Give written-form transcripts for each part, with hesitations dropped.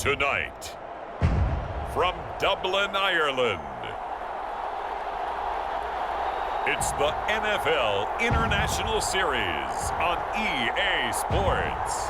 Tonight, from Dublin, Ireland, it's the NFL International Series on EA Sports.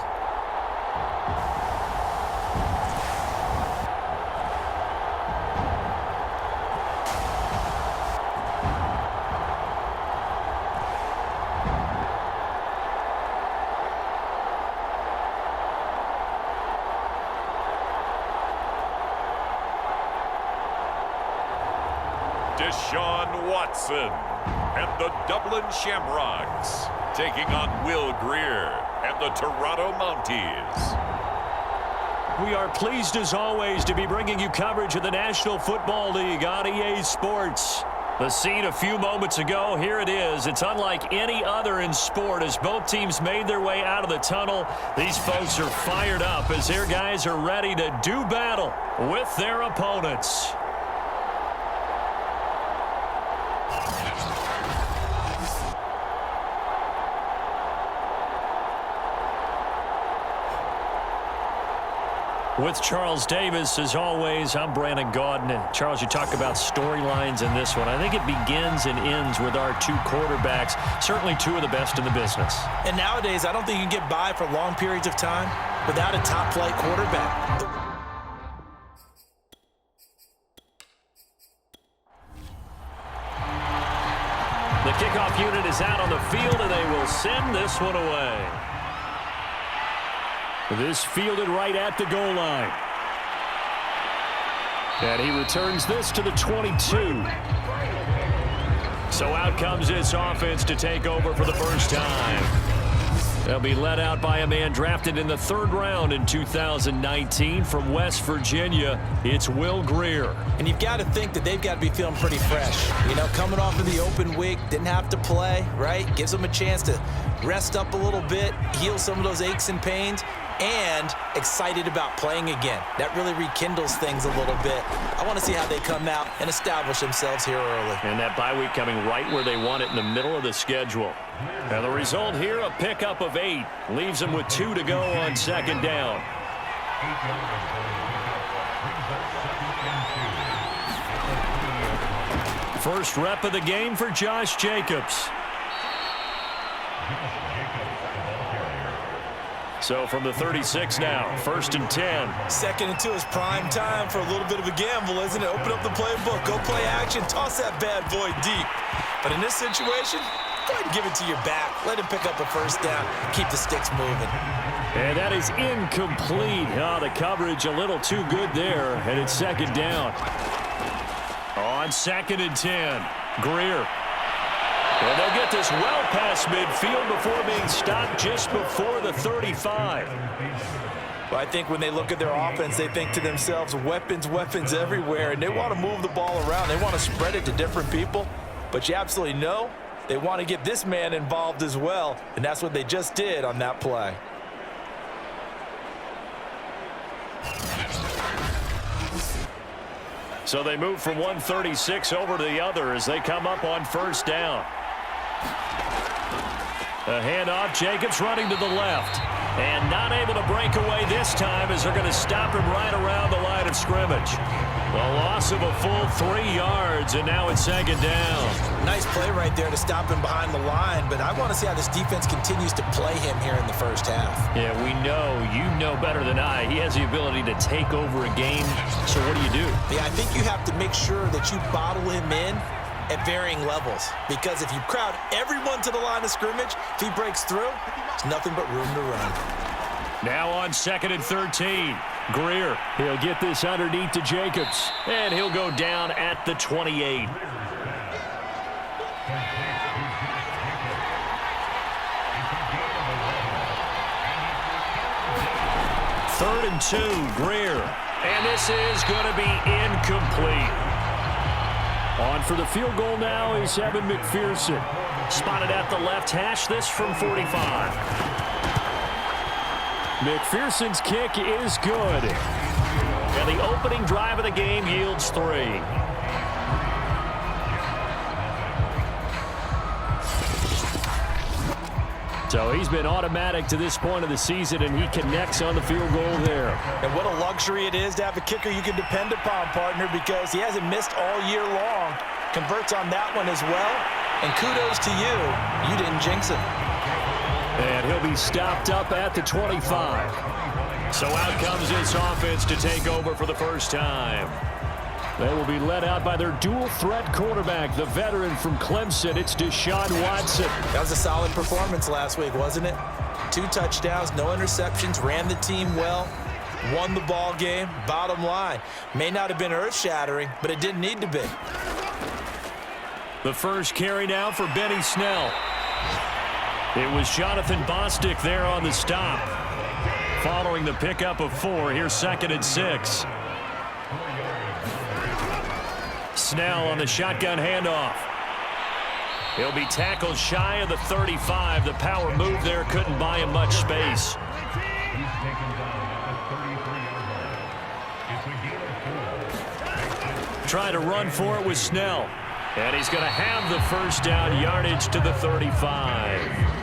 Deshaun Watson and the Dublin Shamrocks taking on Will Greer and the Toronto Mounties. We are pleased as always to be bringing you coverage of the National Football League on EA Sports. The scene a few moments ago, here it is. It's unlike any other in sport as both teams made their way out of the tunnel. These folks are fired up as their guys are ready to do battle with their opponents. With Charles Davis, as always, I'm Brandon Gaudin. Charles, you talk about storylines in this one. I think it begins and ends with our two quarterbacks, certainly two of the best in the business. And nowadays, I don't think you can get by for long periods of time without a top-flight quarterback. The kickoff unit is out on the field, and they will send this one away. This fielded right at the goal line. And he returns this to the 22. So out comes this offense to take over for the first time. They'll be led out by a man drafted in the 3rd round in 2019 from West Virginia. It's Will Greer. And you've got to think that they've got to be feeling pretty fresh. You know, coming off of the open week, didn't have to play, right? Gives them a chance to rest up a little bit, heal some of those aches and pains, and excited about playing again. That really rekindles things a little bit. I want to see how they come out and establish themselves here early. And that bye week coming right where they want it in the middle of the schedule. And the result here, a pickup of 8. Leaves them with 2 to go on 2nd down. First rep of the game for Josh Jacobs. So from the 36 now, 1st and 10. 2nd and 2 is prime time for a little bit of a gamble, isn't it? Open up the playbook, go play action, toss that bad boy deep. But in this situation, go ahead and give it to your back. Let him pick up a 1st down, keep the sticks moving. And that is incomplete. Oh, the coverage a little too good there, and it's 2nd down. On 2nd and 10, Greer. And they'll get this well past midfield before being stopped just before the 35. Well, I think when they look at their offense, they think to themselves, weapons, weapons everywhere, and they want to move the ball around. They want to spread it to different people, but you absolutely know they want to get this man involved as well, and that's what they just did on that play. So they move from 136 over to the other as they come up on 1st down. A handoff, Jacobs running to the left. And not able to break away this time as they're going to stop him right around the line of scrimmage. The loss of a full 3 yards, and now it's 2nd down. Nice play right there to stop him behind the line, but I want to see how this defense continues to play him here in the 1st half. Yeah, we know, you know better than I, he has the ability to take over a game. So what do? Yeah, I think you have to make sure that you bottle him in at varying levels, because if you crowd everyone to the line of scrimmage, if he breaks through, there's nothing but room to run. Now on 2nd and 13, Greer. He'll get this underneath to Jacobs, and he'll go down at the 28. Third and 2, Greer. And this is going to be incomplete. On for the field goal now is Evan McPherson. Spotted at the left hash, this from 45. McPherson's kick is good. And the opening drive of the game yields 3. So he's been automatic to this point of the season, and he connects on the field goal there. And what a luxury it is to have a kicker you can depend upon, partner, because he hasn't missed all year long. Converts on that one as well. And kudos to you. You didn't jinx him. And he'll be stopped up at the 25. So out comes this offense to take over for the first time. They will be led out by their dual-threat quarterback, the veteran from Clemson. It's Deshaun Watson. That was a solid performance last week, wasn't it? 2 touchdowns, no interceptions, ran the team well, won the ball game. Bottom line, may not have been earth-shattering, but it didn't need to be. The first carry now for Benny Snell. It was Jonathan Bostic there on the stop. Following the pickup of 4, here's 2nd and 6. Snell on the shotgun handoff. He'll be tackled shy of the 35. The power move there couldn't buy him much space. Try to run for it with Snell. And he's going to have the first down, yardage to the 35.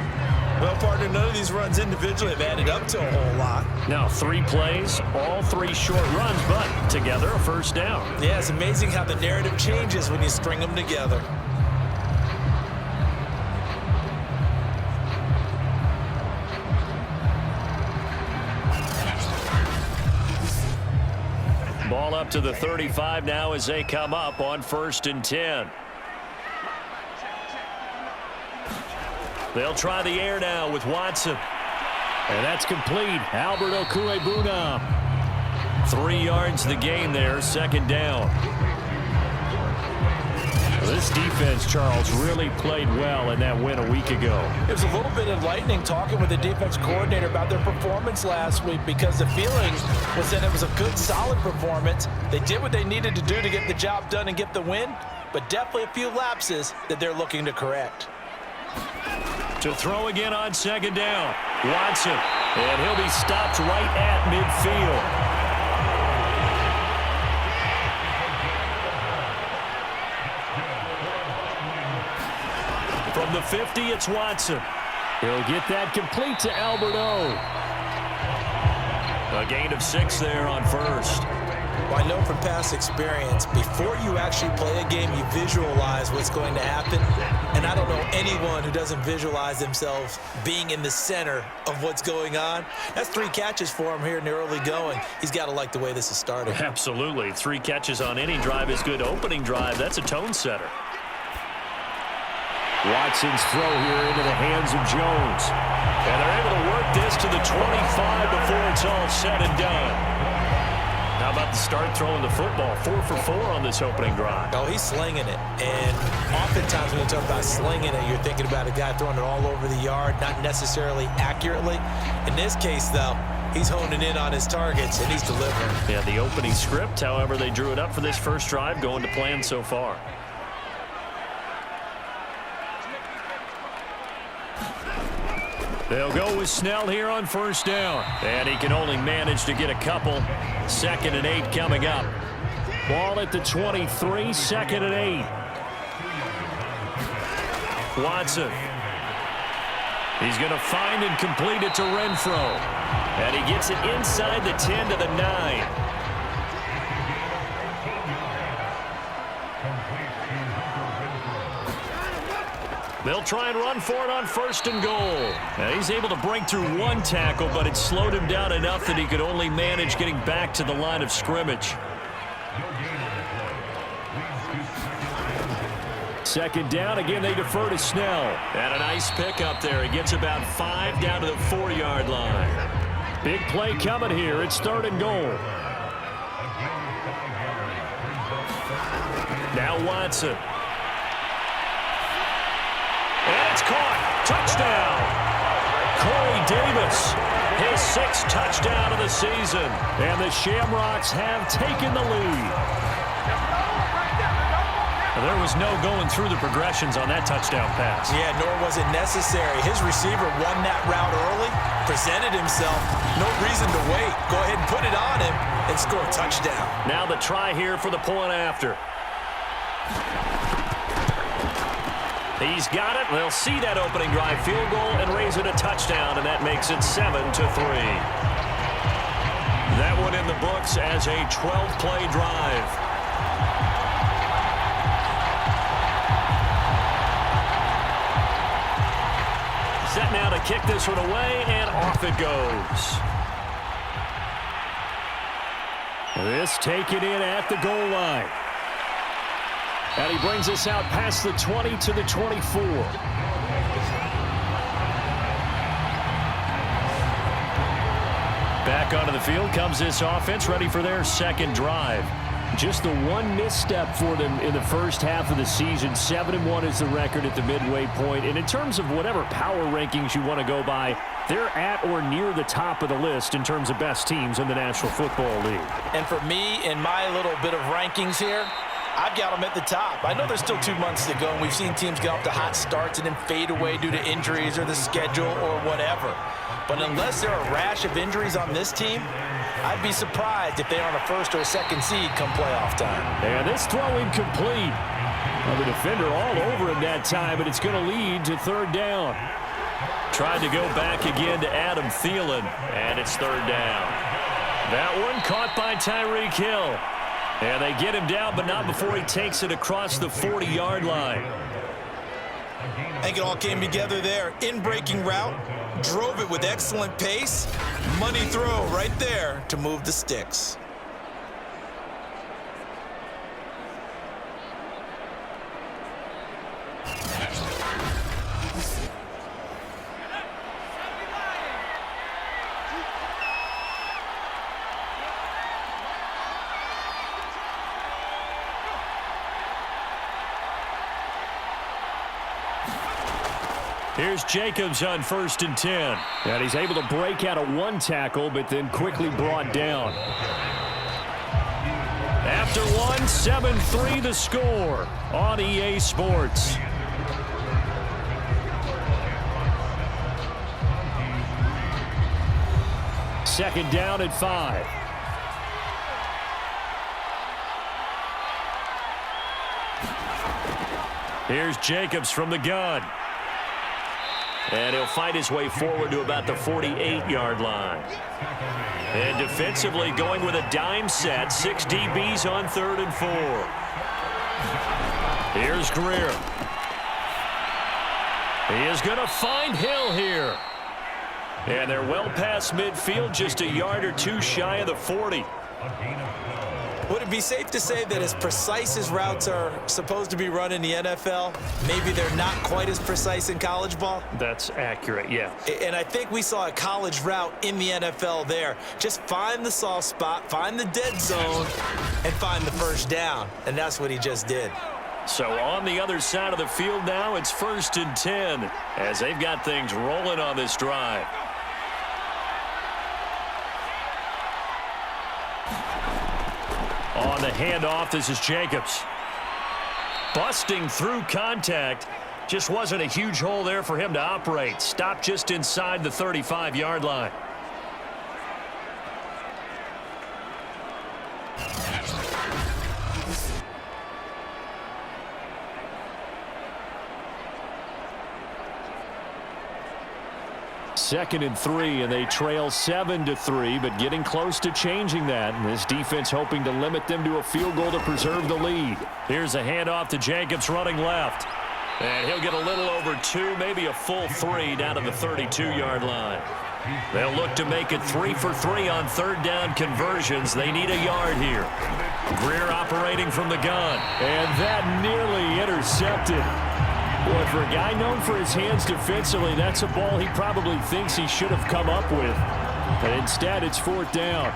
Well, partner, none of these runs individually have added up to a whole lot. Now 3 plays, all 3 short runs, but together a first down. Yeah, it's amazing how the narrative changes when you string them together. Ball up to the 35 now as they come up on 1st and 10. They'll try the air now with Watson. And that's complete. Albert Okwuegbunam. 3 yards the gain there, 2nd down. This defense, Charles, really played well in that win a week ago. It was a little bit enlightening talking with the defense coordinator about their performance last week, because the feeling was that it was a good, solid performance. They did what they needed to do to get the job done and get the win, but definitely a few lapses that they're looking to correct. To throw again on 2nd down. Watson, and he'll be stopped right at midfield. From the 50, it's Watson. He'll get that complete to Albert O. A gain of 6 there on 1st. Well, I know from past experience, before you actually play a game, you visualize what's going to happen. And I don't know anyone who doesn't visualize themselves being in the center of what's going on. That's 3 catches for him here in the early going. He's got to like the way this is starting. Absolutely. 3 catches on any drive is good. Opening drive, that's a tone setter. Watson's throw here into the hands of Jones. And they're able to work this to the 25 before it's all said and done. How about the start throwing the football? 4 for 4 on this opening drive. Oh, he's slinging it. And oftentimes when you talk about slinging it, you're thinking about a guy throwing it all over the yard, not necessarily accurately. In this case, though, he's honing in on his targets, and he's delivering. Yeah, the opening script, however, they drew it up for this first drive, going to plan so far. They'll go with Snell here on 1st down. And he can only manage to get a couple. 2nd and 8 coming up. Ball at the 23, 2nd and 8. Watson. He's going to find and complete it to Renfro. And he gets it inside the 10 to the 9. They'll try and run for it on 1st and goal. Now he's able to break through 1 tackle, but it slowed him down enough that he could only manage getting back to the line of scrimmage. 2nd down. Again, they defer to Snell. And a nice pickup there. He gets about 5 down to the 4-yard line. Big play coming here. It's 3rd and goal. Now Watson. And it's caught. Touchdown. Corey Davis, his 6th touchdown of the season. And the Shamrocks have taken the lead. There was no going through the progressions on that touchdown pass. Yeah, nor was it necessary. His receiver won that route early, presented himself. No reason to wait. Go ahead and put it on him and score a touchdown. Now the try here for the point after. He's got it. They'll see that opening drive field goal and raise it a touchdown, and that makes it 7-3. That one in the books as a 12-play drive. Set now to kick this one away, and off it goes. This taken in at the goal line. And he brings us out past the 20 to the 24. Back onto the field comes this offense, ready for their second drive. Just the one misstep for them in the first half of the season. 7-1 is the record at the midway point. And in terms of whatever power rankings you want to go by, they're at or near the top of the list in terms of best teams in the National Football League. And for me, in my little bit of rankings here, I've got them at the top. I know there's still 2 months to go, and we've seen teams get off to hot starts and then fade away due to injuries or the schedule or whatever. But unless there are a rash of injuries on this team, I'd be surprised if they're on a first or a second seed come playoff time. And this throw incomplete. Well, the defender all over him that time, but it's going to lead to third down. Tried to go back again to Adam Thielen, and it's third down. That one caught by Tyreek Hill. And they get him down, but not before he takes it across the 40-yard line. I think it all came together there. In-breaking route, drove it with excellent pace. Money throw right there to move the sticks. Here's Jacobs on 1st and 10. And he's able to break out of one tackle, but then quickly brought down. After one, 7-3 the score on EA Sports. Second down at 5. Here's Jacobs from the gun. And he'll fight his way forward to about the 48-yard line. And defensively going with a dime set. 6 DBs on 3rd and 4. Here's Greer. He is going to find Hill here. And they're well past midfield, just a yard or two shy of the 40. Would it be safe to say that as precise as routes are supposed to be run in the NFL, maybe they're not quite as precise in college ball? That's accurate, yeah. And I think we saw a college route in the NFL there. Just find the soft spot, find the dead zone, and find the first down. And that's what he just did. So on the other side of the field now, it's 1st and 10 as they've got things rolling on this drive. On the handoff, this is Jacobs. Busting through contact. Just wasn't a huge hole there for him to operate. Stopped just inside the 35-yard line. Second and 3, and they trail 7-3, but getting close to changing that. And this defense hoping to limit them to a field goal to preserve the lead. Here's a handoff to Jacobs running left. And he'll get a little over 2, maybe a full 3 down to the 32-yard line. They'll look to make it 3 for 3 on third down conversions. They need a yard here. Greer operating from the gun. And that nearly intercepted. Boy, for a guy known for his hands defensively, that's a ball he probably thinks he should have come up with. But instead, it's 4th down.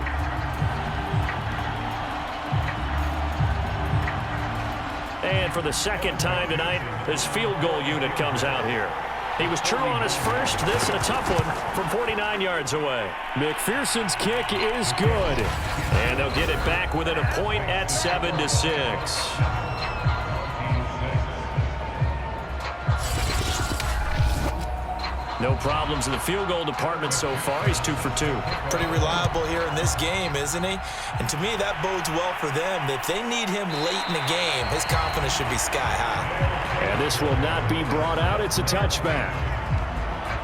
And for the second time tonight, this field goal unit comes out here. He was true on his first. This a tough one from 49 yards away. McPherson's kick is good. And they'll get it back within a point at 7-6. No problems in the field goal department so far. He's 2 for 2. Pretty reliable here in this game, isn't he? And to me, that bodes well for them. If they need him late in the game, his confidence should be sky high. And this will not be brought out. It's a touchback.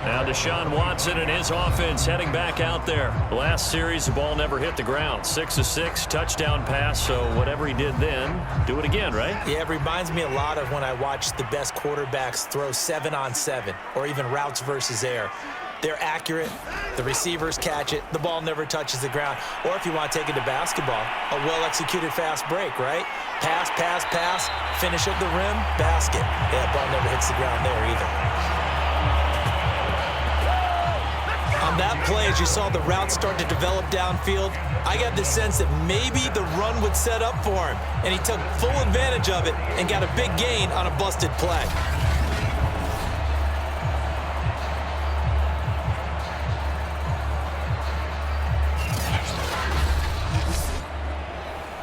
Now Deshaun Watson and his offense heading back out there. Last series, the ball never hit the ground. 6 of 6, touchdown pass. So whatever he did then, do it again, right? Yeah, it reminds me a lot of when I watch the best quarterbacks throw 7-on-7 or even routes versus air. They're accurate. The receivers catch it. The ball never touches the ground. Or if you want to take it to basketball, a well-executed fast break, right? Pass, pass, pass, finish at the rim, basket. Yeah, ball never hits the ground there either. On that play, as you saw the route start to develop downfield, I got the sense that maybe the run would set up for him, and he took full advantage of it and got a big gain on a busted play.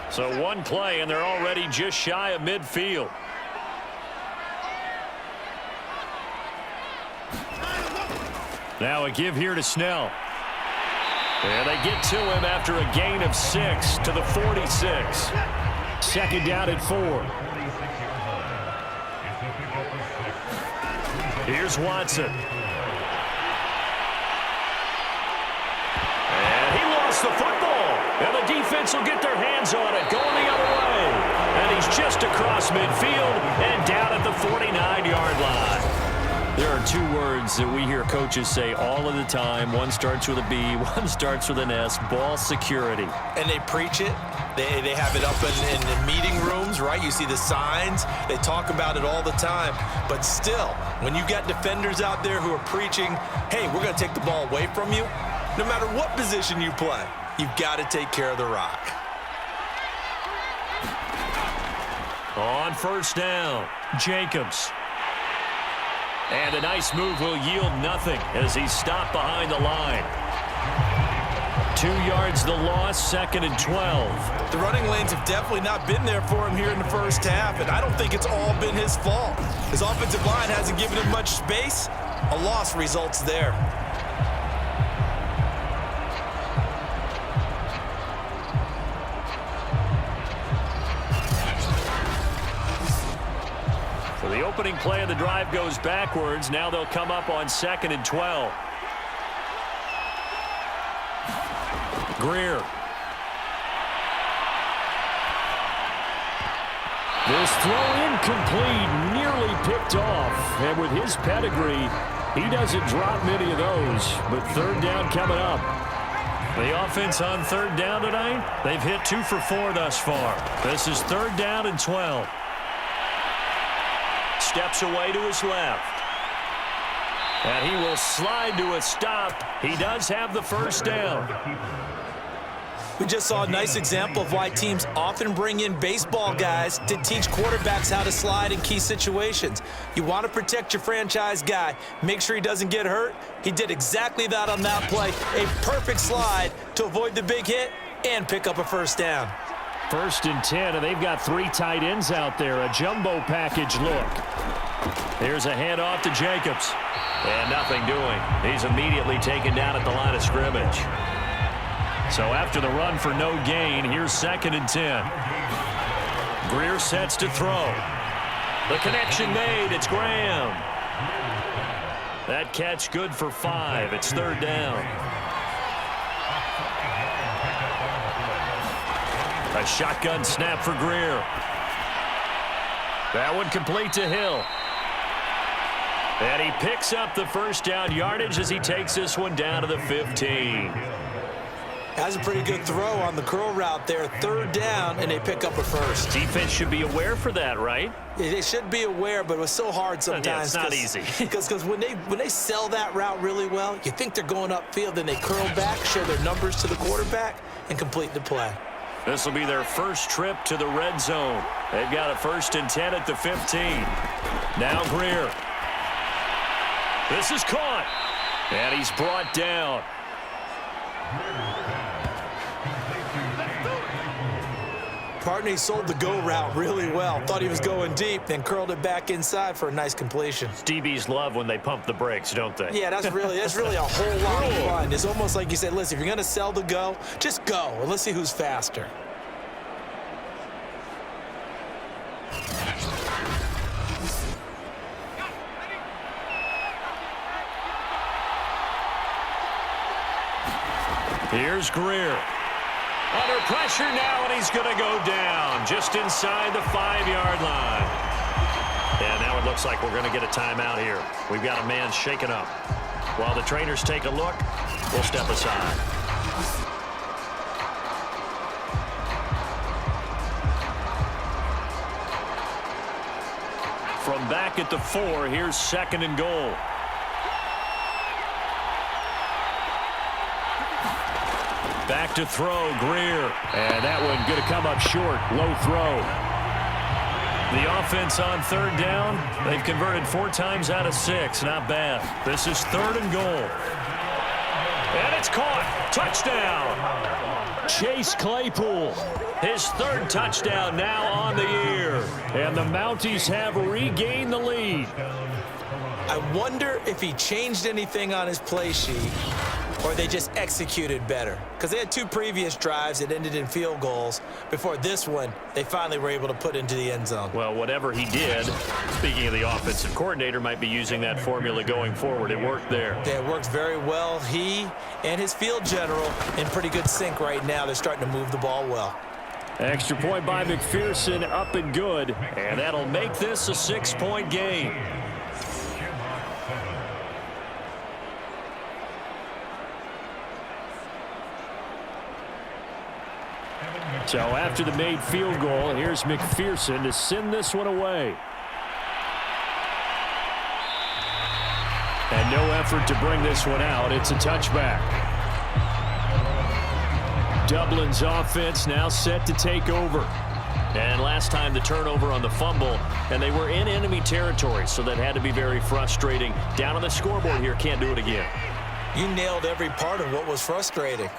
So one play, and they're already just shy of midfield. Now a give here to Snell. And they get to him after a gain of 6 to the 46. Second down at 4. Here's Watson. And he lost the football. And the defense will get their hands on it, going the other way. And he's just across midfield and down at the 49-yard line. There are 2 words that we hear coaches say all of the time. One starts with a B, one starts with an S, ball security. And they preach it. They have it up in the meeting rooms, right? You see the signs. They talk about it all the time. But still, when you got defenders out there who are preaching, hey, we're going to take the ball away from you, no matter what position you play, you've got to take care of the rock. On first down, Jacobs. And a nice move will yield nothing as he's stopped behind the line. 2 yards the loss, 2nd and 12. The running lanes have definitely not been there for him here in the first half, and I don't think it's all been his fault. His offensive line hasn't given him much space. A loss results there. The opening play of the drive goes backwards. Now they'll come up on 2nd and 12. Greer. This throw incomplete, nearly picked off. And with his pedigree, he doesn't drop many of those. But 3rd down coming up. The offense on 3rd down tonight, they've hit 2 for 4 thus far. This is 3rd down and 12. Steps away to his left. And he will slide to a stop. He does have the first down. We just saw a nice example of why teams often bring in baseball guys to teach quarterbacks how to slide in key situations. You want to protect your franchise guy. Make sure he doesn't get hurt. He did exactly that on that play. A perfect slide to avoid the big hit and pick up a first down. 1st and 10, and they've got 3 tight ends out there. A jumbo package look. Here's a handoff to Jacobs. And nothing doing. He's immediately taken down at the line of scrimmage. So after the run for no gain, here's 2nd and 10. Greer sets to throw. The connection made. It's Graham. That catch good for 5. It's 3rd down. A shotgun snap for Greer. That one complete to Hill. And he picks up the first down yardage as he takes this one down to the 15. That's a pretty good throw on the curl route there. 3rd down, and they pick up a first. Defense should be aware for that, right? They should be aware, but it was so hard sometimes. Yeah, it's not easy. Because when they sell that route really well, you think they're going upfield, then they curl back, show their numbers to the quarterback, and complete the play. This will be their first trip to the red zone. They've got a 1st and 10 at the 15. Now Greer. This is caught. And he's brought down. partner. He sold the go route really well. Thought he was going deep, then curled it back inside for a nice completion. DBs love when they pump the brakes, don't they? Yeah, that's really a whole lot of fun. It's almost like you said, listen, if you're going to sell the go, just go, and let's see who's faster. Here's Greer. Under pressure now, and he's going to go down just inside the 5-yard line. And now it looks like we're going to get a timeout here. We've got a man shaken up. While the trainers take a look, we'll step aside. From back at the 4, here's 2nd and goal. Back to throw, Greer. And that one going to come up short. Low throw. The offense on 3rd down. They've converted 4 times out of 6. Not bad. This is 3rd and goal. And it's caught. Touchdown. Chase Claypool. His 3rd touchdown now on the year. And the Mounties have regained the lead. I wonder if he changed anything on his play sheet, or they just executed better. Because they had 2 previous drives that ended in field goals. Before this one, they finally were able to put into the end zone. Well, whatever he did, speaking of the offensive coordinator, might be using that formula going forward. It worked there. Yeah, it works very well. He and his field general in pretty good sync right now. They're starting to move the ball well. Extra point by McPherson, up and good. And that'll make this a 6-point game. So after the made field goal, here's McPherson to send this one away. And no effort to bring this one out. It's a touchback. Dublin's offense now set to take over. And last time the turnover on the fumble, and they were in enemy territory, so that had to be very frustrating. Down on the scoreboard here, can't do it again. You nailed every part of what was frustrating.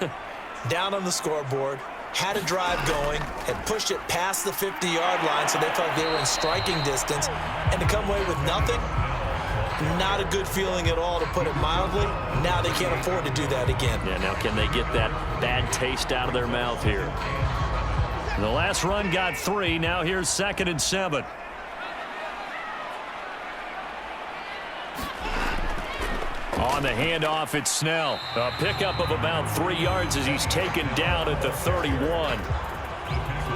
Down on the scoreboard, had a drive going, had pushed it past the 50-yard line, so they felt they were in striking distance, and to come away with nothing, not a good feeling at all, to put it mildly. Now they can't afford to do that again. Yeah, now can they get that bad taste out of their mouth here? The last run got 3. Now here's 2nd and 7. On the handoff, it's Snell. A pickup of about 3 yards as he's taken down at the 31.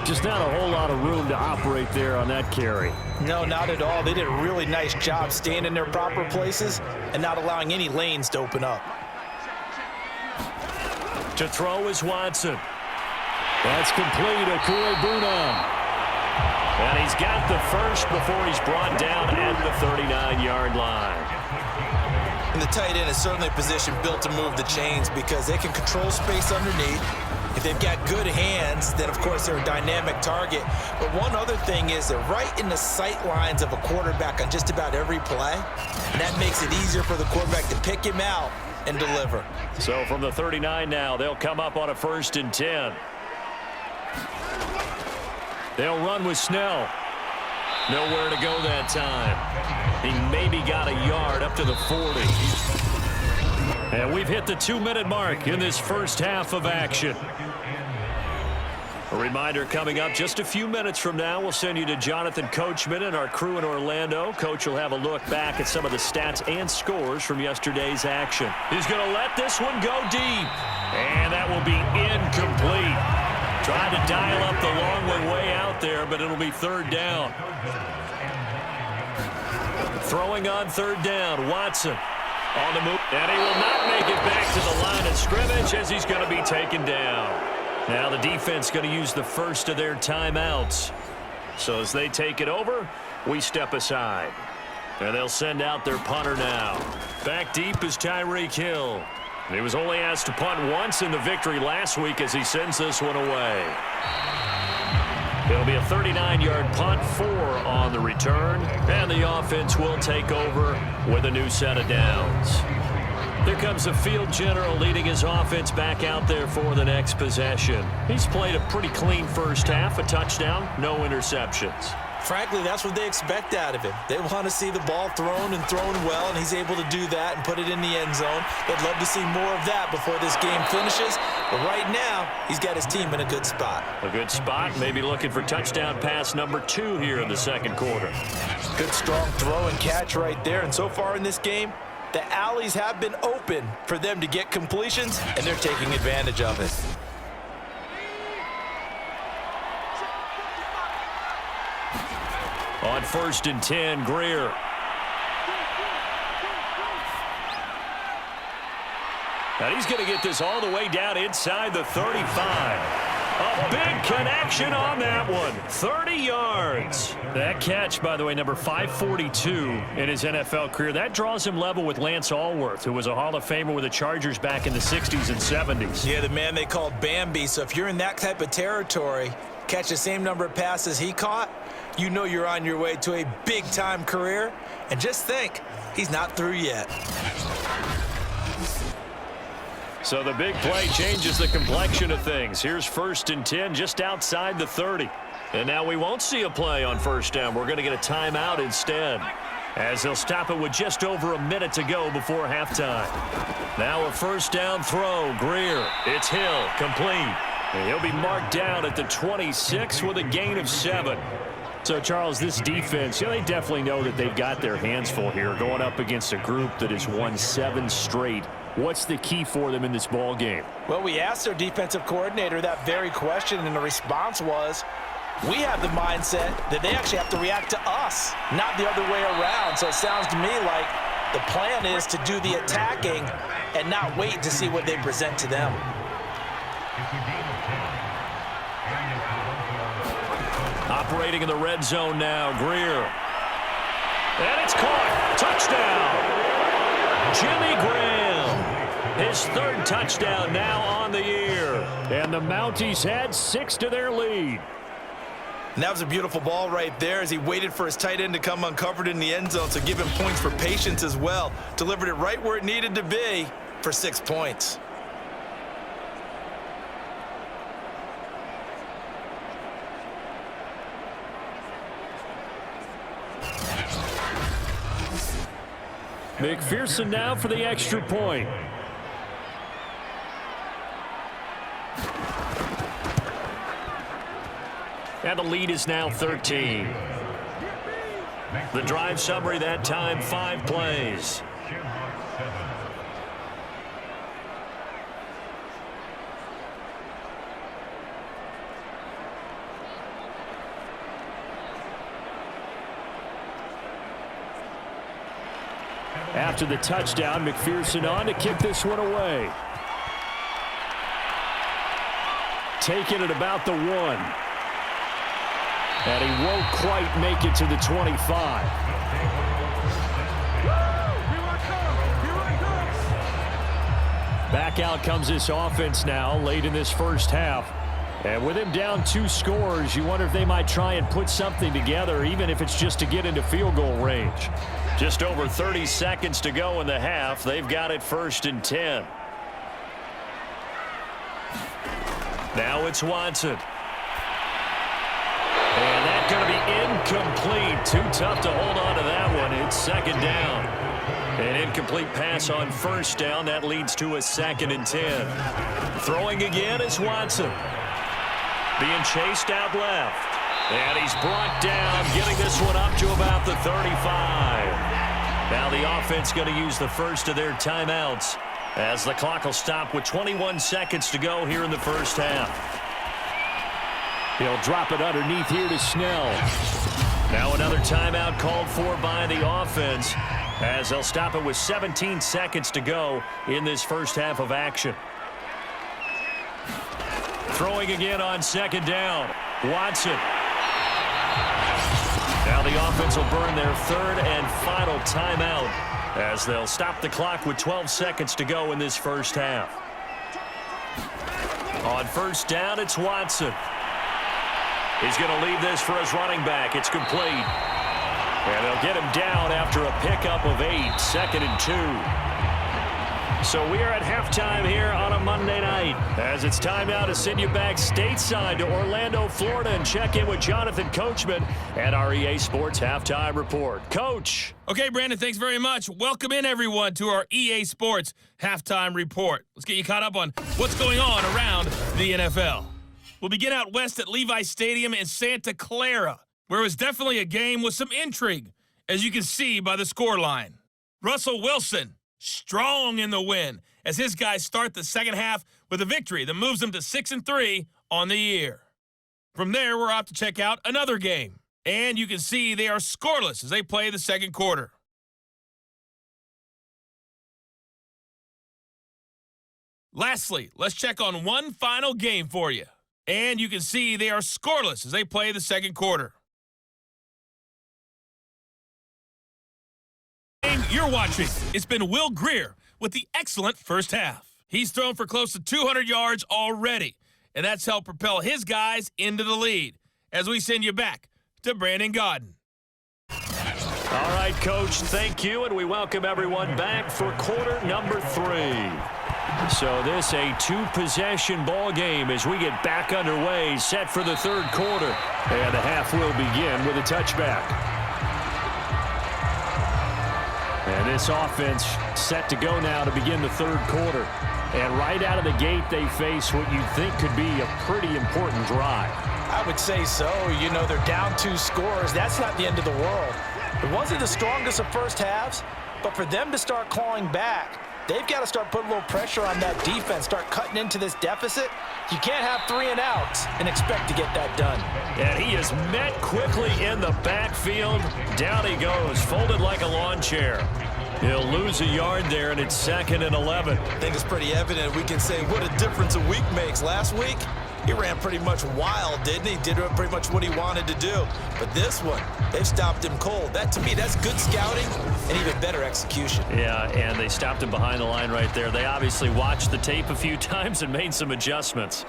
Just not a whole lot of room to operate there on that carry. No, not at all. They did a really nice job staying in their proper places and not allowing any lanes to open up. To throw is Watson. That's complete. Okuegbunam. And he's got the first before he's brought down at the 39-yard line. And the tight end is certainly a position built to move the chains because they can control space underneath. If they've got good hands, then, of course, they're a dynamic target. But one other thing is they're right in the sight lines of a quarterback on just about every play. And that makes it easier for the quarterback to pick him out and deliver. So from the 39 now, they'll come up on a 1st and 10. They'll run with Snell. Nowhere to go that time. He maybe got a yard up to the 40. And we've hit the 2-minute mark in this first half of action. A reminder coming up just a few minutes from now. We'll send you to Jonathan Coachman and our crew in Orlando. Coach will have a look back at some of the stats and scores from yesterday's action. He's going to let this one go deep. And that will be incomplete. Tried to dial up the long one way out there, but it'll be 3rd down. Throwing on 3rd down, Watson on the move. And he will not make it back to the line of scrimmage as he's going to be taken down. Now the defense going to use the first of their timeouts. So as they take it over, we step aside. And they'll send out their punter now. Back deep is Tyreek Hill. And he was only asked to punt once in the victory last week as he sends this one away. It'll be a 39-yard punt, 4 on the return, and the offense will take over with a new set of downs. Here comes the field general leading his offense back out there for the next possession. He's played a pretty clean first half, a touchdown, no interceptions. Frankly, that's what they expect out of him. They want to see the ball thrown and thrown well, and he's able to do that and put it in the end zone. They'd love to see more of that before this game finishes. But right now, he's got his team in a good spot. A good spot, maybe looking for touchdown pass number 2 here in the second quarter. Good, strong throw and catch right there. And so far in this game, the alleys have been open for them to get completions, and they're taking advantage of it. On 1st and 10, Greer. And he's going to get this all the way down inside the 35. A big connection on that one. 30 yards. That catch, by the way, number 542 in his NFL career. That draws him level with Lance Allworth, who was a Hall of Famer with the Chargers back in the 60s and 70s. Yeah, the man they called Bambi. So if you're in that type of territory, catch the same number of passes he caught, you know you're on your way to a big-time career. And just think, he's not through yet. So the big play changes the complexion of things. Here's 1st and 10 just outside the 30. And now we won't see a play on 1st down. We're going to get a timeout instead, as they'll stop it with just over a minute to go before halftime. Now a 1st down throw. Greer. It's Hill. Complete. And he'll be marked down at the 26 with a gain of 7. So, Charles, this defense, they definitely know that they've got their hands full here going up against a group that has won 7 straight. What's the key for them in this ball game? Well, we asked their defensive coordinator that very question, and the response was, we have the mindset that they actually have to react to us, not the other way around. So it sounds to me like the plan is to do the attacking and not wait to see what they present to them. Operating in the red zone now, Greer. And it's caught. Touchdown. Jimmy Graham. His 3rd touchdown now on the year. And the Mounties had 6 to their lead. And that was a beautiful ball right there as he waited for his tight end to come uncovered in the end zone, so give him points for patience as well. Delivered it right where it needed to be for 6 points. McPherson now for the extra point. And the lead is now 13. The drive summary that time, 5 plays. After the touchdown, McPherson on to kick this one away. Taking it about the 1. And he won't quite make it to the 25. Back out comes this offense now late in this first half. And with him down 2 scores, you wonder if they might try and put something together, even if it's just to get into field goal range. Just over 30 seconds to go in the half. They've got it 1st and 10. Now it's Watson. And that's going to be incomplete. Too tough to hold on to that one. It's 2nd down. An incomplete pass on 1st down. That leads to a 2nd and 10. Throwing again is Watson. Being chased out left. And he's brought down, getting this one up to about the 35. Now the offense going to use the first of their timeouts as the clock will stop with 21 seconds to go here in the first half. He'll drop it underneath here to Snell. Now another timeout called for by the offense as they'll stop it with 17 seconds to go in this first half of action. Throwing again on 2nd down. Watson. Now the offense will burn their 3rd and final timeout as they'll stop the clock with 12 seconds to go in this first half. On 1st down, it's Watson. He's going to leave this for his running back. It's complete. And they'll get him down after a pickup of 8. 2nd and 2. So we are at halftime here on a Monday night, as it's time now to send you back stateside to Orlando, Florida, and check in with Jonathan Coachman at our EA Sports Halftime Report. Coach. Okay, Brandon, thanks very much. Welcome in, everyone, to our EA Sports Halftime Report. Let's get you caught up on what's going on around the NFL. We'll begin out west at Levi Stadium in Santa Clara, where it was definitely a game with some intrigue, as you can see by the scoreline. Russell Wilson, strong in the win, as his guys start the second half with a victory that moves them to 6-3 on the year. From there, we're off to check out another game, and you can see they are scoreless as they play the second quarter. Lastly, let's check on one final game for you, and you can see they are scoreless as they play the second quarter. You're watching. It's been Will Grier with the excellent first half. He's thrown for close to 200 yards already, and that's helped propel his guys into the lead. As we send you back to Brandon Godden. All right, Coach, thank you, and we welcome everyone back for quarter number 3. So this a 2-possession ball game as we get back underway, set for the third quarter. And the half will begin with a touchback. And this offense set to go now to begin the third quarter. And right out of the gate, they face what you think could be a pretty important drive. I would say so. You know, they're down 2 scores. That's not the end of the world. It wasn't the strongest of first halves, but for them to start clawing back, they've got to start putting a little pressure on that defense, start cutting into this deficit. You can't have 3 and outs and expect to get that done. And he is met quickly in the backfield. Down he goes, folded like a lawn chair. He'll lose a yard there, and it's 2nd and 11. I think it's pretty evident. We can say what a difference a week makes. Last week, he ran pretty much wild, didn't he? Did pretty much what he wanted to do. But this one, they've stopped him cold. That, to me, that's good scouting and even better execution. Yeah, and they stopped him behind the line right there. They obviously watched the tape a few times and made some adjustments.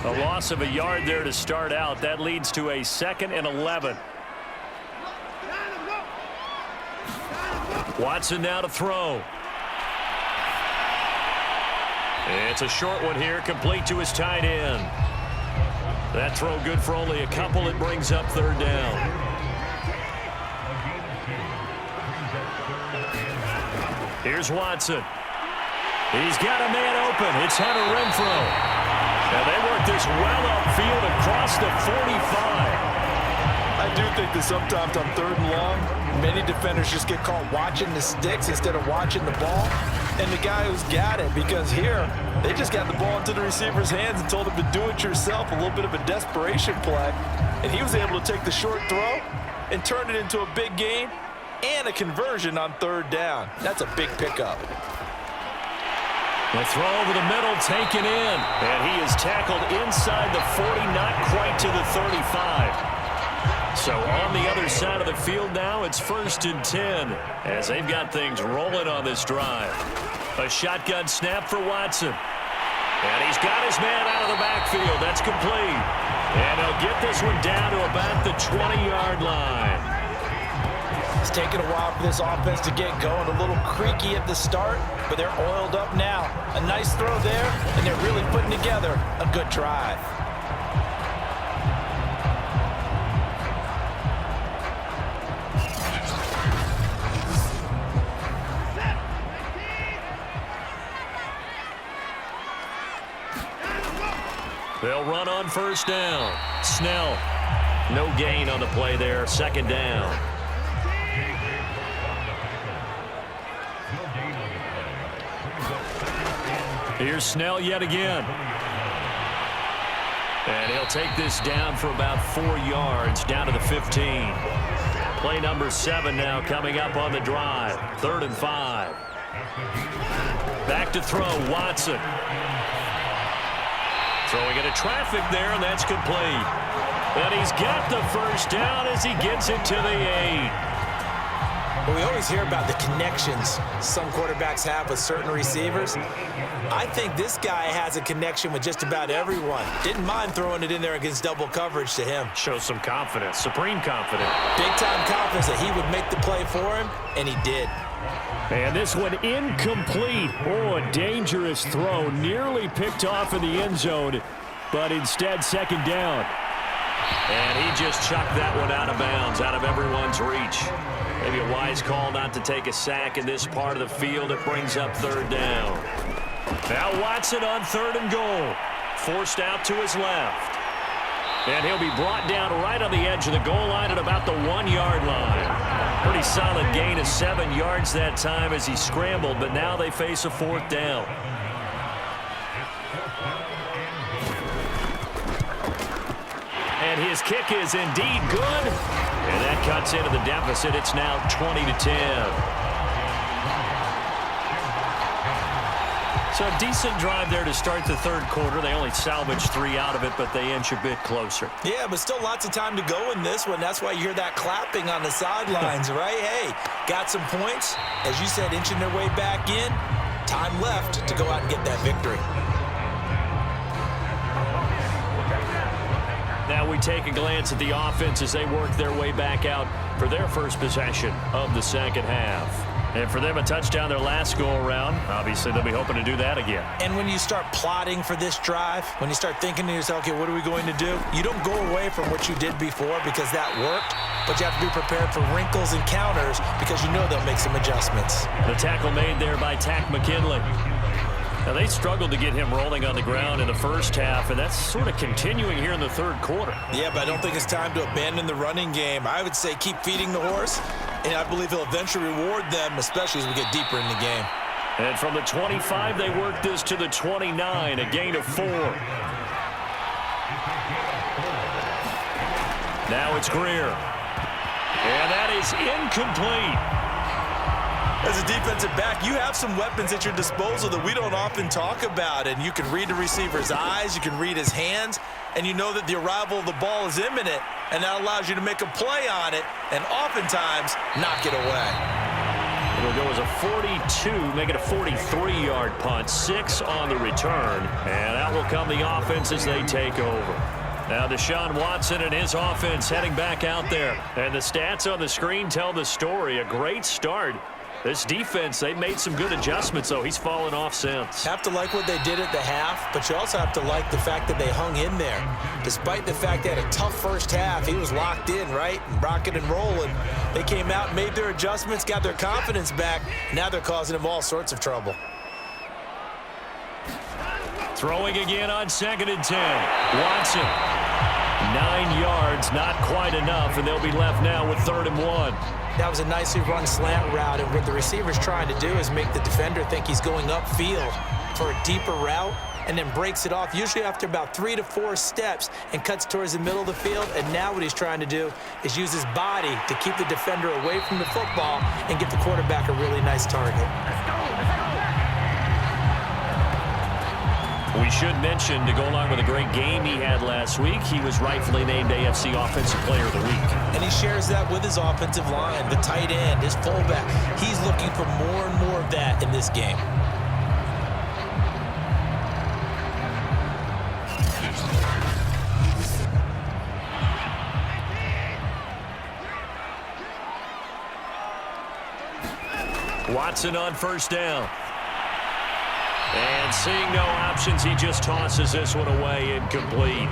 A loss of a yard there to start out. That leads to a 2nd and 11. Watson now to throw. It's a short one here, complete to his tight end. That throw good for only a couple. It brings up third down. Here's Watson. He's got a man open. It's Hunter Renfrow. And they work this well upfield across the 45. I do think that sometimes on 3rd and long, many defenders just get caught watching the sticks instead of watching the ball. And the guy who's got it, because here, they just got the ball into the receiver's hands and told him to do it yourself, a little bit of a desperation play. And he was able to take the short throw and turn it into a big gain and a conversion on 3rd down. That's a big pickup. The throw over the middle, taken in. And he is tackled inside the 40, not quite to the 35. So on the other side of the field now, it's 1st and 10 as they've got things rolling on this drive. A shotgun snap for Watson. And he's got his man out of the backfield. That's complete. And he'll get this one down to about the 20-yard line. It's taken a while for this offense to get going. A little creaky at the start, but they're oiled up now. A nice throw there, and they're really putting together a good drive. They'll run on 1st down. Snell, no gain on the play there. 2nd down. Here's Snell yet again. And he'll take this down for about 4 yards, down to the 15. Play number 7 now coming up on the drive. 3rd and 5. Back to throw, Watson. Throwing into traffic there, and that's complete. And he's got the 1st down as he gets it to the 8. Well, we always hear about the connections some quarterbacks have with certain receivers. I think this guy has a connection with just about everyone. Didn't mind throwing it in there against double coverage to him. Shows some confidence, supreme confidence. Big-time confidence that he would make the play for him, and he did. And this one incomplete. Oh, a dangerous throw. Nearly picked off in the end zone, but instead second down. And he just chucked that one out of bounds, out of everyone's reach. Maybe a wise call not to take a sack in this part of the field. It brings up third down. Now Watson on 3rd and goal. Forced out to his left. And he'll be brought down right on the edge of the goal line at about the 1-yard line. Pretty solid gain of 7 yards that time as he scrambled, but now they face a 4th down. And his kick is indeed good. And that cuts into the deficit. It's now 20-10. So a decent drive there to start the 3rd quarter. They only salvaged 3 out of it, but they inch a bit closer. Yeah, but still lots of time to go in this one. That's why you hear that clapping on the sidelines, right? Hey, got some points. As you said, inching their way back in. Time left to go out and get that victory. Now we take a glance at the offense as they work their way back out for their first possession of the second half. And for them, a touchdown their last go-around. Obviously, they'll be hoping to do that again. And when you start plotting for this drive, when you start thinking to yourself, okay, what are we going to do? You don't go away from what you did before because that worked, but you have to be prepared for wrinkles and counters because you know they'll make some adjustments. The tackle made there by Tack McKinley. Now, they struggled to get him rolling on the ground in the first half, and that's sort of continuing here in the 3rd quarter. Yeah, but I don't think it's time to abandon the running game. I would say keep feeding the horse, and I believe he'll eventually reward them, especially as we get deeper in the game. And from the 25, they work this to the 29, a gain of 4. Now it's Greer. And that is incomplete. As a defensive back, you have some weapons at your disposal that we don't often talk about, and you can read the receiver's eyes, you can read his hands, and you know that the arrival of the ball is imminent, and that allows you to make a play on it and oftentimes knock it away. It'll go as a 42, make it a 43-yard punt, 6 on the return, and out will come the offense as they take over. Now Deshaun Watson and his offense heading back out there, and the stats on the screen tell the story. A great start. This defense, they've made some good adjustments, though. He's fallen off since. Have to like what they did at the half, but you also have to like the fact that they hung in there. Despite the fact they had a tough first half, he was locked in, right? Rocking and rolling. They came out, made their adjustments, got their confidence back. Now they're causing him all sorts of trouble. Throwing again on 2nd and 10. Watson. 9 yards, not quite enough, and they'll be left now with 3rd and 1. That was a nicely run slant route, and what the receiver's trying to do is make the defender think he's going upfield for a deeper route and then breaks it off, usually after about 3 to 4 steps, and cuts towards the middle of the field. And now what he's trying to do is use his body to keep the defender away from the football and give the quarterback a really nice target. We should mention, to go along with a great game he had last week, he was rightfully named AFC Offensive Player of the Week. And he shares that with his offensive line, the tight end, his fullback. He's looking for more and more of that in this game. Watson on 1st down. And seeing no options, he just tosses this one away, incomplete.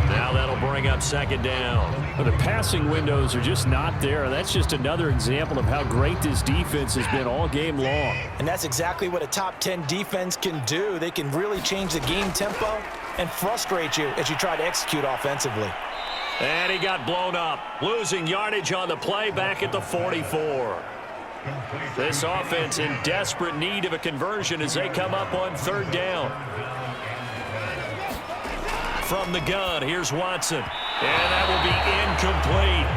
Now that'll bring up 2nd down. Well, the passing windows are just not there. That's just another example of how great this defense has been all game long. And that's exactly what a top 10 defense can do. They can really change the game tempo and frustrate you as you try to execute offensively. And he got blown up, losing yardage on the play back at the 44. This offense in desperate need of a conversion as they come up on 3rd down. From the gun, here's Watson. And that will be incomplete.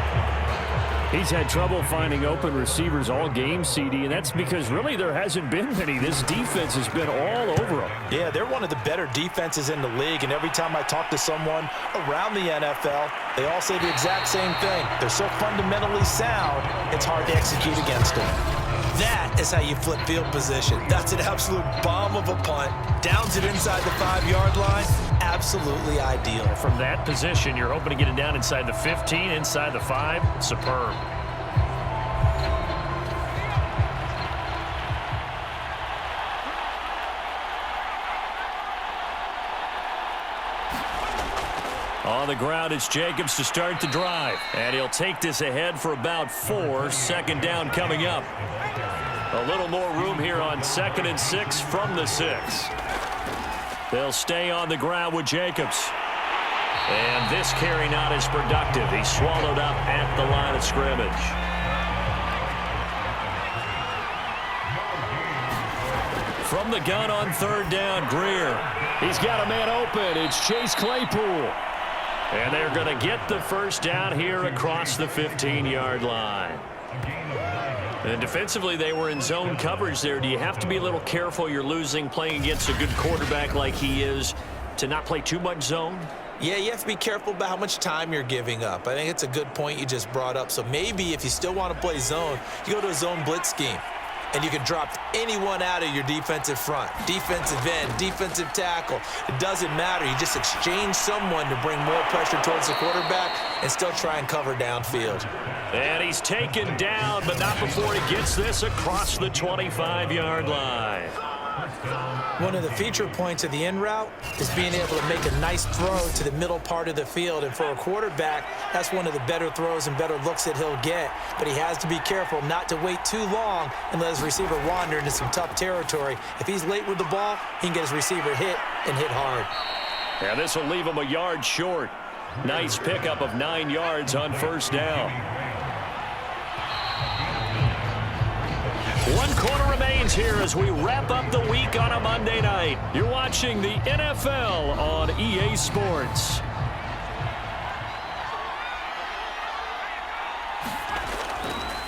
He's had trouble finding open receivers all game, CD, and that's because really there hasn't been many. This defense has been all over him. Yeah, they're one of the better defenses in the league, and every time I talk to someone around the NFL, they all say the exact same thing. They're so fundamentally sound, it's hard to execute against them. That is how you flip field position. That's an absolute bomb of a punt. Downs it inside the 5-yard line. Absolutely ideal. From that position, you're hoping to get it down inside the 15, inside the 5. Superb. On the ground, it's Jacobs to start the drive. And he'll take this ahead for about 4. Second down coming up. A little more room here on 2nd and 6 from the 6. They'll stay on the ground with Jacobs. And this carry not as productive. He's swallowed up at the line of scrimmage. From the gun on 3rd down, Greer. He's got a man open. It's Chase Claypool. And they're going to get the first down here across the 15-yard line. And defensively, they were in zone coverage there. Do you have to be a little careful? You're losing playing against a good quarterback like he is to not play too much zone? Yeah, you have to be careful about how much time you're giving up. I think it's a good point you just brought up. So maybe if you still want to play zone, you go to a zone blitz scheme. And you can drop anyone out of your defensive front. Defensive end, defensive tackle. It doesn't matter. You just exchange someone to bring more pressure towards the quarterback and still try and cover downfield. And he's taken down, but not before he gets this across the 25-yard line. One of the feature points of the in route is being able to make a nice throw to the middle part of the field. And for a quarterback, that's one of the better throws and better looks that he'll get. But he has to be careful not to wait too long and let his receiver wander into some tough territory. If he's late with the ball, he can get his receiver hit and hit hard. Yeah, this will leave him a yard short. Nice pickup of 9 yards on 1st down. 1 quarter remains here as we wrap up the week on a Monday night. You're watching the NFL on EA Sports.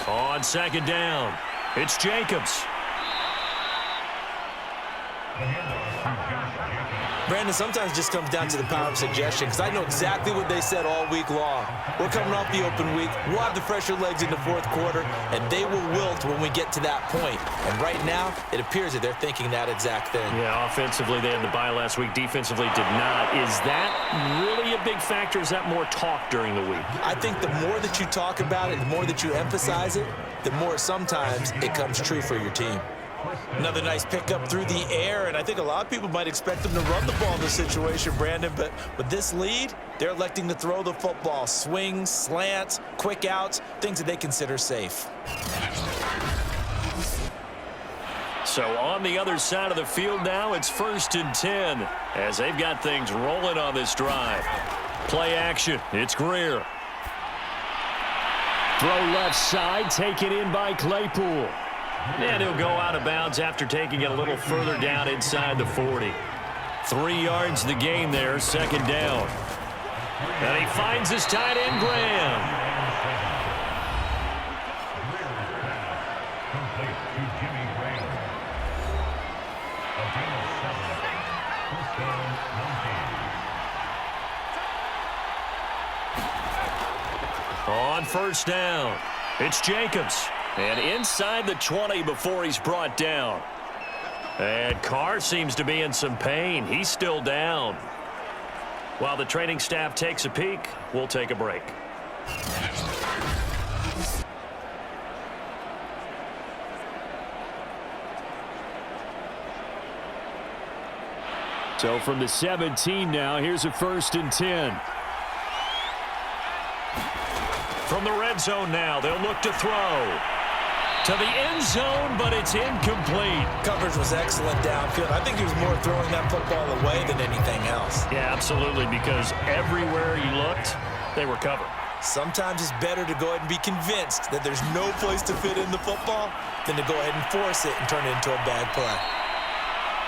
On 2nd down, it's Jacobs. Brandon, sometimes it just comes down to the power of suggestion because I know exactly what they said all week long. We're coming off the open week. We'll have the fresher legs in the 4th quarter, and they will wilt when we get to that point. And right now, it appears that they're thinking that exact thing. Yeah, offensively, they had the bye last week. Defensively, did not. Is that really a big factor? Is that more talk during the week? I think the more that you talk about it, the more that you emphasize it, the more sometimes it comes true for your team. Another nice pickup through the air, and I think a lot of people might expect them to run the ball in this situation, Brandon, but with this lead, they're electing to throw the football. Swings, slants, quick outs, things that they consider safe. So on the other side of the field now, it's 1st and 10 as they've got things rolling on this drive. Play action. It's Greer. Throw left side, taken in by Claypool. And he'll go out of bounds after taking it a little further down inside the 40. 3 yards the gain there, 2nd down. And he finds his tight end, Graham. On 1st down, it's Jacobs. And inside the 20 before he's brought down. And Carr seems to be in some pain. He's still down. While the training staff takes a peek, we'll take a break. So from the 17 now, here's a 1st and 10. From the red zone now, they'll look to throw. To the end zone, but it's incomplete. Coverage was excellent downfield. I think he was more throwing that football away than anything else. Yeah, absolutely, because everywhere he looked, they were covered. Sometimes it's better to go ahead and be convinced that there's no place to fit in the football than to go ahead and force it and turn it into a bad play.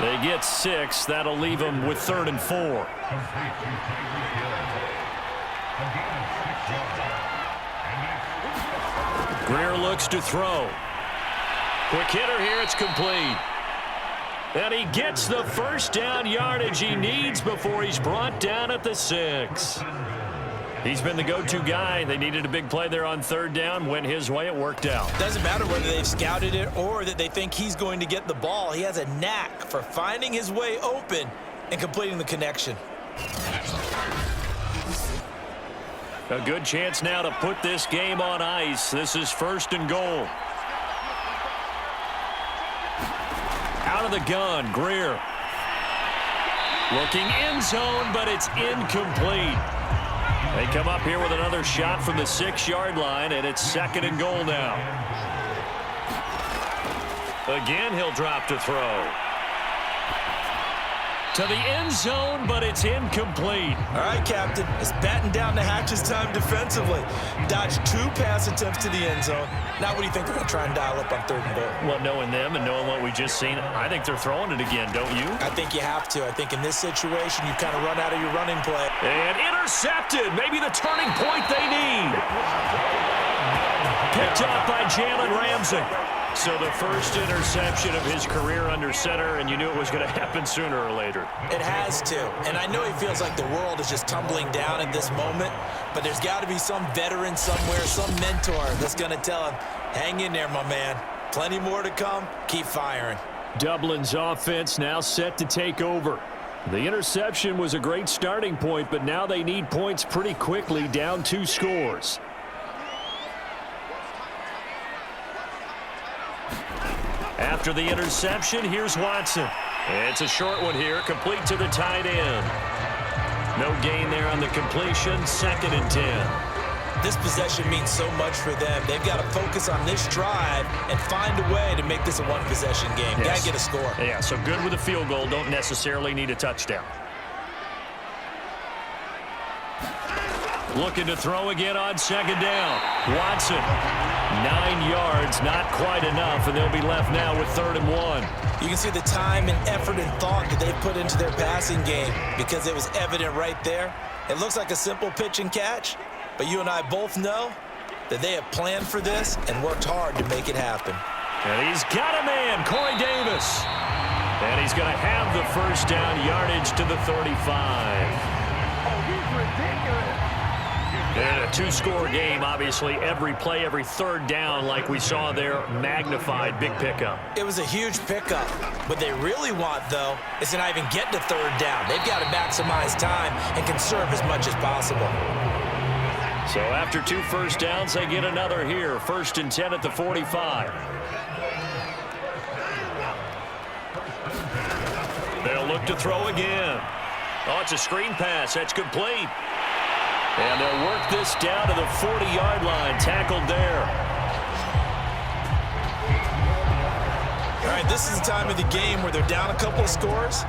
They get 6. That'll leave them with 3rd and 4. Greer looks to throw. Quick hitter here, it's complete. And he gets the first down yardage he needs before he's brought down at the 6. He's been the go-to guy. They needed a big play there on third down. Went his way. It worked out. Doesn't matter whether they've scouted it or that they think he's going to get the ball. He has a knack for finding his way open and completing the connection. A good chance now to put this game on ice. This is 1st and goal. Out of the gun, Greer. Looking end zone, but it's incomplete. They come up here with another shot from the 6-yard line, and it's 2nd and goal now. Again, he'll drop to throw. To the end zone, but it's incomplete. All right, Captain. It's batten down the hatches time defensively. Dodged 2 pass attempts to the end zone. Now what do you think they're going to try and dial up on 3rd and goal? Well, knowing them and knowing what we just seen, I think they're throwing it again, don't you? I think you have to. I think in this situation, you kind of run out of your running play. And intercepted. Maybe the turning point they need. Picked off by Jalen Ramsey. So the first interception of his career under center, and you knew it was going to happen sooner or later. It has to. And I know he feels like the world is just tumbling down at this moment, but there's got to be some veteran somewhere, some mentor that's going to tell him, hang in there, my man. Plenty more to come. Keep firing. Dublin's offense now set to take over. The interception was a great starting point, but now they need points pretty quickly, down 2 scores. After the interception, here's Watson. It's a short one here, complete to the tight end. No gain there on the completion, 2nd and 10. This possession means so much for them. They've got to focus on this drive and find a way to make this a one-possession game. Yes. Got to get a score. Yeah, so good with a field goal. Don't necessarily need a touchdown. Looking to throw again on 2nd down. Watson, 9 yards, not quite enough, and they'll be left now with 3rd and 1. You can see the time and effort and thought that they put into their passing game because it was evident right there. It looks like a simple pitch and catch, but you and I both know that they have planned for this and worked hard to make it happen. And he's got a man, Corey Davis. And he's going to have the first down yardage to the 35. And a 2-score game, obviously, every play, every 3rd down, like we saw there, magnified, big pickup. It was a huge pickup. What they really want, though, is to not even get to 3rd down. They've got to maximize time and conserve as much as possible. So after 2 first downs, they get another here. 1st and 10 at the 45. They'll look to throw again. Oh, it's a screen pass. That's complete. And they'll work this down to the 40-yard line. Tackled there. All right, this is the time of the game where they're down a couple of scores,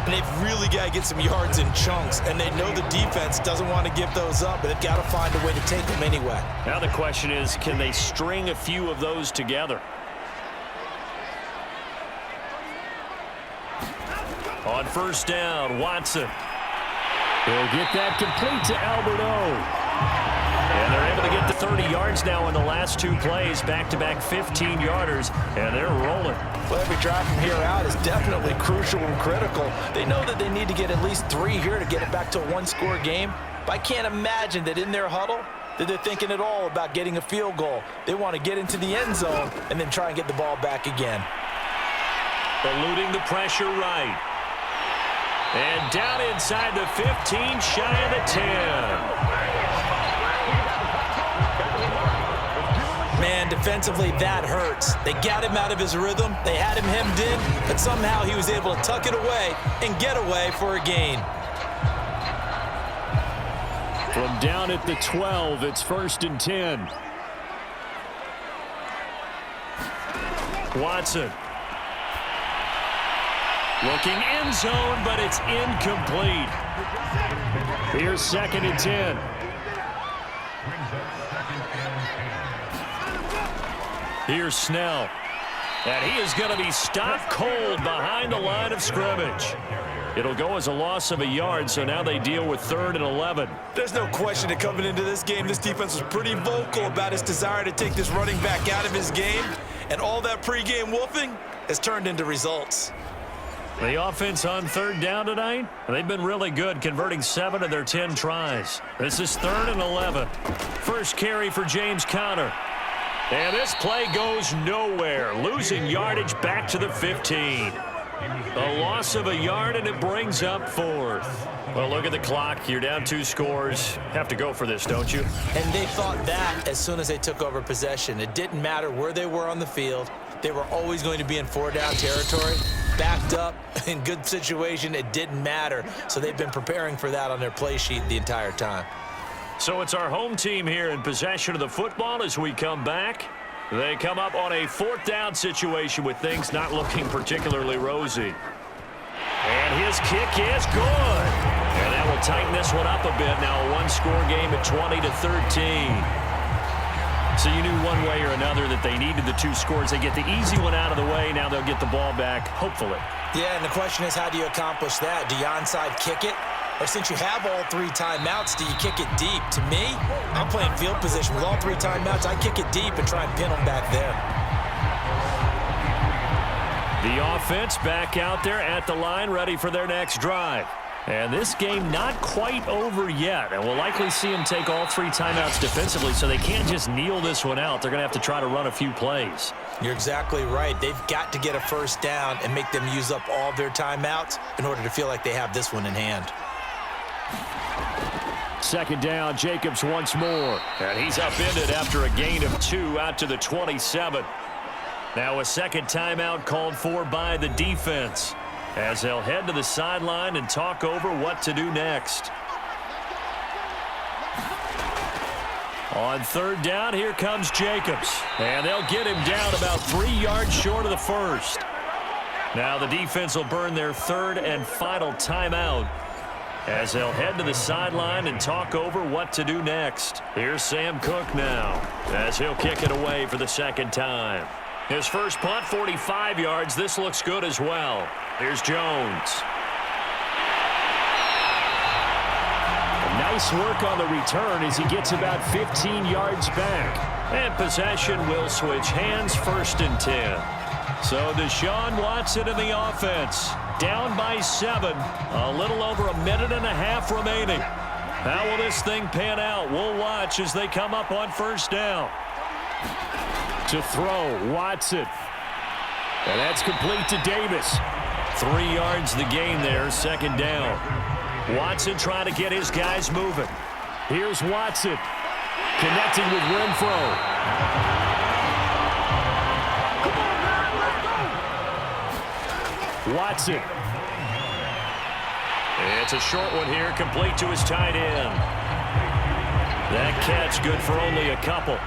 and they've really got to get some yards in chunks, and they know the defense doesn't want to give those up, but they've got to find a way to take them anyway. Now the question is, can they string a few of those together? On 1st down, Watson. They'll get that complete to Alberto. And they're able to get to 30 yards now in the last 2 plays, back-to-back 15-yarders, and they're rolling. Well, every drive from here out is definitely crucial and critical. They know that they need to get at least 3 here to get it back to a 1-score game, but I can't imagine that in their huddle that they're thinking at all about getting a field goal. They want to get into the end zone and then try and get the ball back again. Eluding the pressure right. And down inside the 15, shy of the 10. Man, defensively, that hurts. They got him out of his rhythm. They had him hemmed in, but somehow he was able to tuck it away and get away for a gain. From down at the 12, it's 1st and 10. Watson. Looking end zone, but it's incomplete. Here's 2nd and 10. Here's Snell. And he is going to be stopped cold behind the line of scrimmage. It'll go as a loss of a yard, so now they deal with 3rd and 11. There's no question that coming into this game, this defense was pretty vocal about its desire to take this running back out of his game, and all that pregame wolfing has turned into results. The offense on 3rd down tonight, they've been really good, converting 7 of their 10 tries. This is 3rd and 11. First carry for James Conner. And this play goes nowhere, losing yardage back to the 15. A loss of a yard, and it brings up 4th. Well, look at the clock. You're down 2 scores. Have to go for this, don't you? And they thought that as soon as they took over possession. It didn't matter where they were on the field. They were always going to be in 4-down territory. Backed up, in good situation, it didn't matter. So they've been preparing for that on their play sheet the entire time. So it's our home team here in possession of the football as we come back. They come up on a 4th down situation with things not looking particularly rosy. And his kick is good. And that will tighten this one up a bit. Now a 1-score game at 20-13. So you knew one way or another that they needed the 2 scores. They get the easy one out of the way. Now they'll get the ball back, hopefully. Yeah, and the question is, how do you accomplish that? Do you onside kick it? Or since you have all 3 timeouts, do you kick it deep? To me, I'm playing field position with all 3 timeouts. I kick it deep and try and pin them back there. The offense back out there at the line, ready for their next drive. And this game not quite over yet. And we'll likely see them take all 3 timeouts defensively, so they can't just kneel this one out. They're going to have to try to run a few plays. You're exactly right. They've got to get a 1st down and make them use up all their timeouts in order to feel like they have this one in hand. 2nd down, Jacobs once more. And he's upended after a gain of 2 out to the 27. Now a 2nd timeout called for by the defense, as they'll head to the sideline and talk over what to do next. On 3rd down, here comes Jacobs. And they'll get him down about 3 yards short of the 1st. Now the defense will burn their 3rd and final timeout, as they'll head to the sideline and talk over what to do next. Here's Sam Cook now, as he'll kick it away for the 2nd time. His first punt, 45 yards. This looks good as well. Here's Jones. Nice work on the return as he gets about 15 yards back. And possession will switch hands, 1st and 10. So Deshaun Watson in the offense. Down by 7. A little over a minute and a half remaining. How will this thing pan out? We'll watch as they come up on 1st down. To throw, Watson. And that's complete to Davis. 3 yards the gain there, 2nd down. Watson trying to get his guys moving. Here's Watson. Connecting with Renfro. Watson. It's a short one here, complete to his tight end. That catch good for only a couple.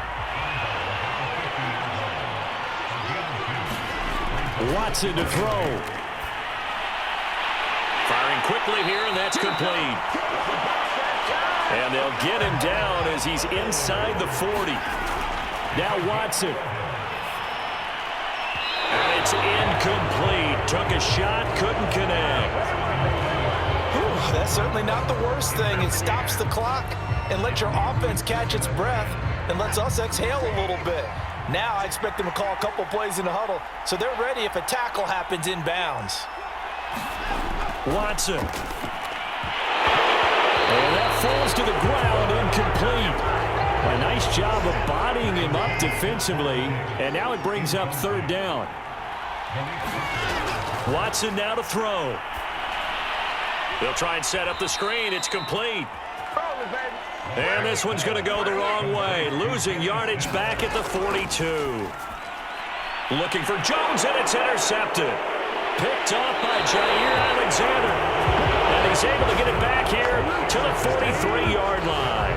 Watson to throw. Firing quickly here, and that's complete. And they'll get him down as he's inside the 40. Now Watson. And it's incomplete. Took a shot, couldn't connect. Whew, that's certainly not the worst thing. It stops the clock and lets your offense catch its breath and lets us exhale a little bit. Now I expect them to call a couple plays in the huddle, so they're ready if a tackle happens inbounds. Watson. And that falls to the ground, incomplete. A nice job of bodying him up defensively, and now it brings up 3rd down. Watson now to throw. They'll try and set up the screen. It's complete. And this one's going to go the wrong way, losing yardage back at the 42. Looking for Jones, and it's intercepted. Picked off by Jair Alexander. And he's able to get it back here to the 43-yard line.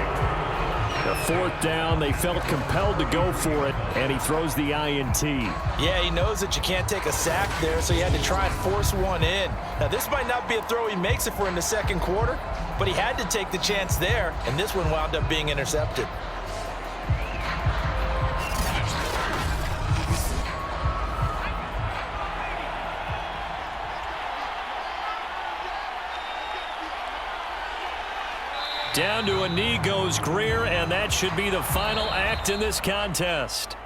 The 4th down, they felt compelled to go for it, and he throws the INT. Yeah, he knows that you can't take a sack there, so he had to try and force one in. Now, this might not be a throw he makes if we're in the 2nd quarter, but he had to take the chance there, and this one wound up being intercepted. Down to a knee goes Greer, and that should be the final act in this contest.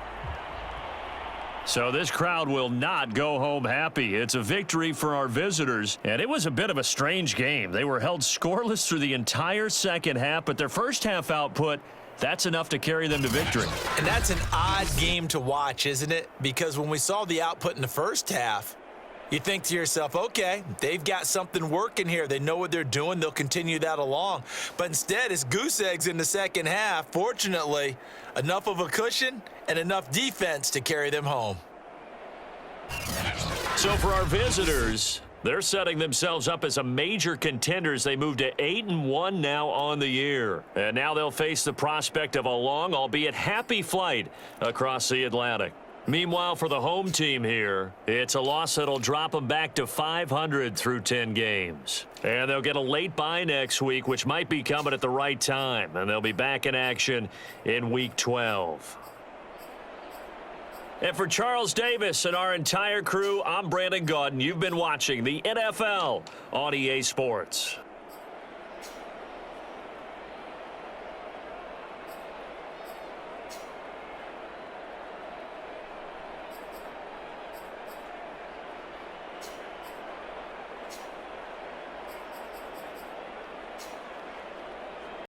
So this crowd will not go home happy. It's a victory for our visitors, and it was a bit of a strange game. They were held scoreless through the entire second half, but their first half output, that's enough to carry them to victory. And that's an odd game to watch, isn't it? Because when we saw the output in the first half, you think to yourself, okay, they've got something working here. They know what they're doing. They'll continue that along. But instead, it's goose eggs in the second half. Fortunately, enough of a cushion and enough defense to carry them home. So for our visitors, they're setting themselves up as a major contender as they move to 8-1 now on the year. And now they'll face the prospect of a long, albeit happy flight across the Atlantic. Meanwhile, for the home team here, it's a loss that'll drop them back to 500 through 10 games. And they'll get a late bye next week, which might be coming at the right time. And they'll be back in action in Week 12. And for Charles Davis and our entire crew, I'm Brandon Gaudin. You've been watching the NFL on EA Sports.